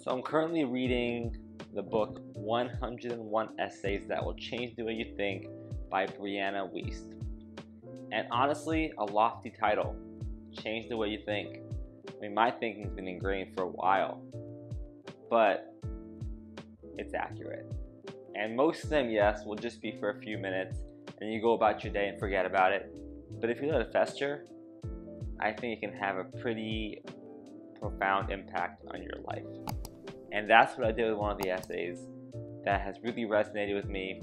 So I'm currently reading the book 101 Essays That Will Change the Way You Think by Briana Wiest. And honestly, a lofty title, Change the Way You Think. I mean, my thinking's been ingrained for a while, but it's accurate. And most of them, yes, will just be for a few minutes, and you go about your day and forget about it. But if you let it fester, I think it can have a pretty profound impact on your life. And that's what I did with one of the essays that has really resonated with me,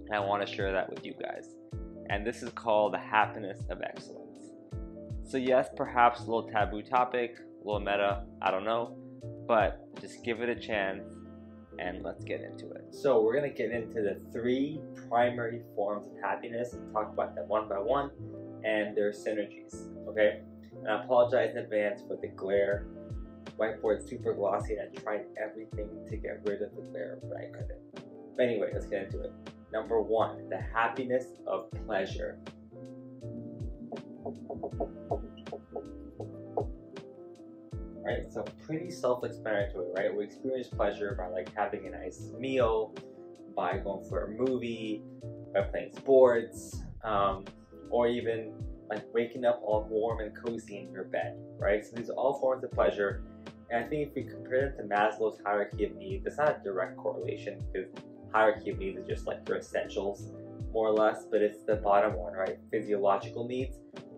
and I want to share that with you guys. And this is called The Happiness of Excellence. So yes, perhaps a little taboo topic, a little meta, I don't know, but just give it a chance and let's get into it. So we're going to get into the 3 primary forms of happiness and talk about them one by one and their synergies, okay? And I apologize in advance for the glare. Whiteboard's super glossy and I tried everything to get rid of the glare, but I couldn't. But anyway, let's get into it. Number 1, the happiness of pleasure. Right, so pretty self-explanatory, right? We experience pleasure by like having a nice meal, by going for a movie, by playing sports, or even like waking up all warm and cozy in your bed, right? So these are all forms of pleasure. And I think if we compare them to Maslow's hierarchy of needs, it's not a direct correlation because hierarchy of needs is just like your essentials, more or less, but it's the bottom one, right? Physiological needs.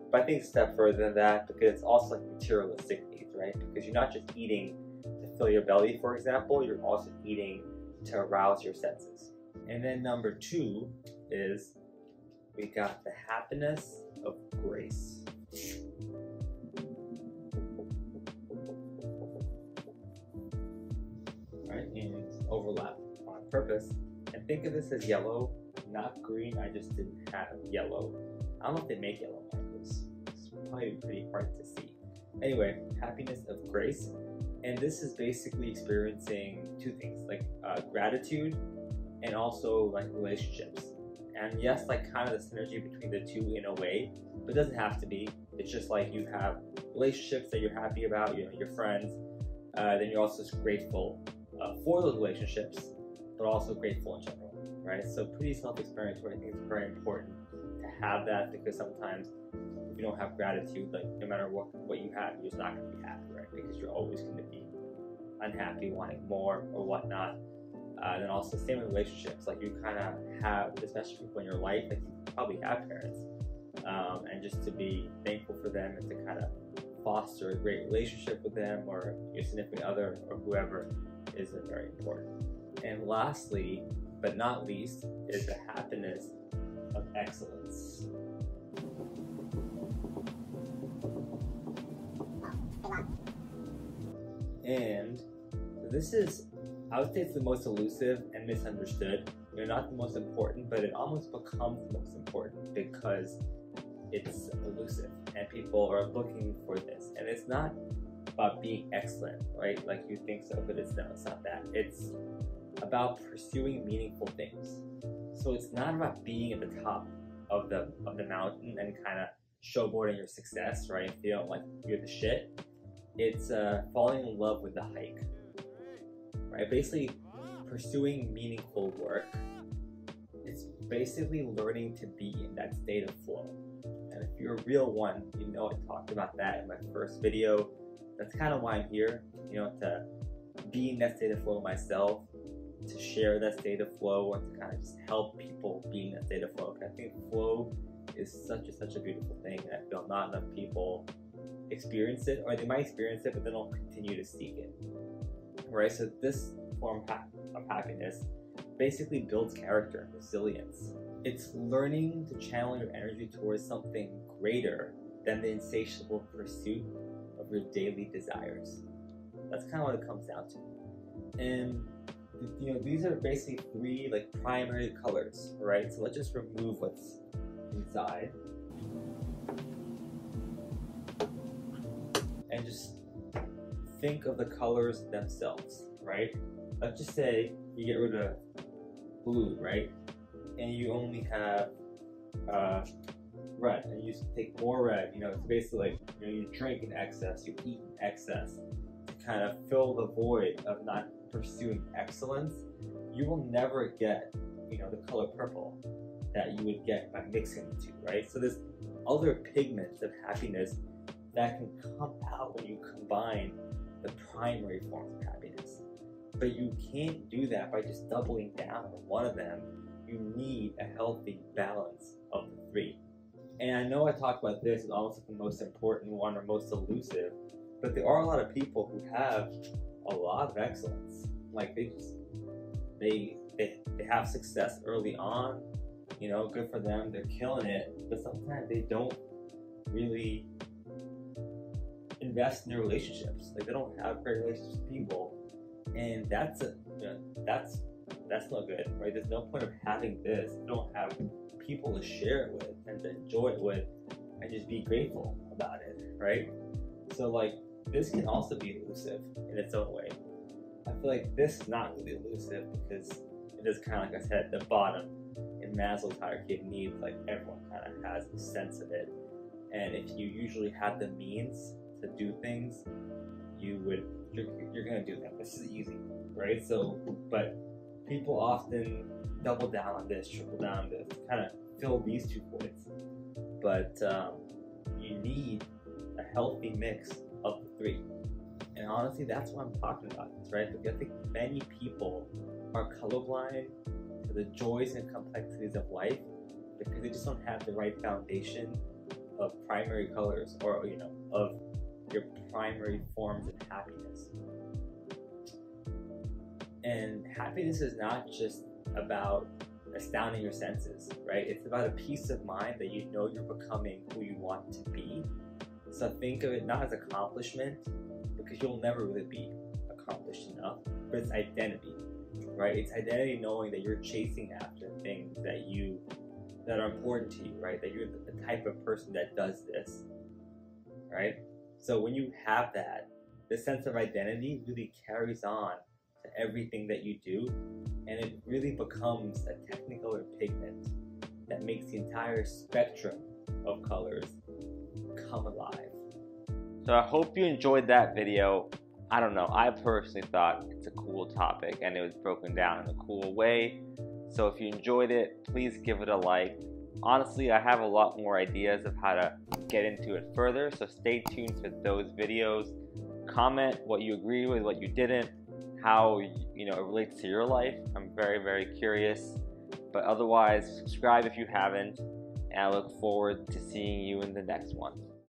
But I think a step further than that because it's also like materialistic needs, right? Because you're not just eating to fill your belly, for example, you're also eating to arouse your senses. And then number 2 is we got the happiness of grace. Right, and it's overlap on purpose. And think of this as yellow, not green. I just didn't have yellow. I don't know if they make yellow markers. It's probably pretty hard to see. Anyway, happiness of grace. And this is basically experiencing 2 things, like gratitude and also like relationships. And yes, like kind of the synergy between the 2 in a way, but it doesn't have to be. It's just like you have relationships that you're happy about, you know, your friends, then you're also just grateful for those relationships, but also grateful in general, right? So pretty self-explanatory. I think it's very important to have that because sometimes if you don't have gratitude, like no matter what you have, you're just not going to be happy, right? Because you're always going to be unhappy, wanting more or whatnot. Then also same with relationships, like you kind of have this message people in your life, like you probably have parents, and just to be thankful for them and to kind of foster a great relationship with them or your significant other or whoever is very important. And lastly, but not least, is the happiness of excellence. And this is, I would say it's the most elusive and misunderstood. You know, not the most important, but it almost becomes the most important because it's elusive and people are looking for this. And it's not about being excellent, right? Like you think so, but it's not that. It's about pursuing meaningful things. So it's not about being at the top of the mountain and kind of showboating your success, right? If you don't like, you're the shit. It's falling in love with the hike, right? Basically pursuing meaningful work. It's basically learning to be in that state of flow. And if you're a real one, you know I talked about that in my first video. That's kind of why I'm here, you know, to be in that state of flow myself, to share that state of flow, and to kind of just help people be in that state of flow. I think flow is such a beautiful thing, and I feel not enough people experience it, or they might experience it, but they don't continue to seek it. Right? So this form of happiness basically builds character and resilience. It's learning to channel your energy towards something greater than the insatiable pursuit of your daily desires. That's kind of what it comes down to. And you know, these are basically 3 like primary colors, right? So let's just remove what's inside and just think of the colors themselves, right? Let's just say you get rid of blue, right? And you only have red, and you take more red. You know, it's basically like, you know, you drink in excess, you eat in excess to kind of fill the void of not pursuing excellence, you will never get, you know, the color purple that you would get by mixing the two, right? So there's other pigments of happiness that can come out when you combine the primary forms of happiness. But you can't do that by just doubling down on one of them. You need a healthy balance of the three. And I know I talked about this as almost like the most important one or most elusive, but there are a lot of people who have a lot of excellence. Like they have success early on, you know, good for them, they're killing it, but sometimes they don't really invest in their relationships. Like they don't have great relationships with people, and that's no good, right? There's no point of having this if you don't have people to share it with and to enjoy it with and just be grateful about it, right? So like this can also be elusive in its own way. I feel like this is not really elusive because it is kind of, like I said, at the bottom in Maslow's hierarchy of needs. Like everyone kind of has a sense of it, and if you usually have the means to do things, you're gonna do them. This is easy, right? So, but people often double down on this, triple down on this, kind of fill these 2 voids. But you need a healthy mix of the 3. And honestly, that's what I'm talking about, right? Because I think many people are colorblind to the joys and complexities of life because they just don't have the right foundation of primary colors, or, you know, of your primary forms of happiness. And happiness is not just about astounding your senses, right? It's about a peace of mind that you know you're becoming who you want to be. So think of it not as accomplishment, because you'll never really be accomplished enough, but it's identity, right? It's identity knowing that you're chasing after things that are important to you, right? That you're the type of person that does this, right? So when you have that, the sense of identity really carries on to everything that you do, and it really becomes a technicolor pigment that makes the entire spectrum of colors come alive. So I hope you enjoyed that video. I don't know, I personally thought it's a cool topic and it was broken down in a cool way. So if you enjoyed it, please give it a like. Honestly, I have a lot more ideas of how to get into it further, so stay tuned for those videos. Comment what you agree with, what you didn't, how it relates to your life. I'm very, very curious. But otherwise, subscribe if you haven't, and I look forward to seeing you in the next one.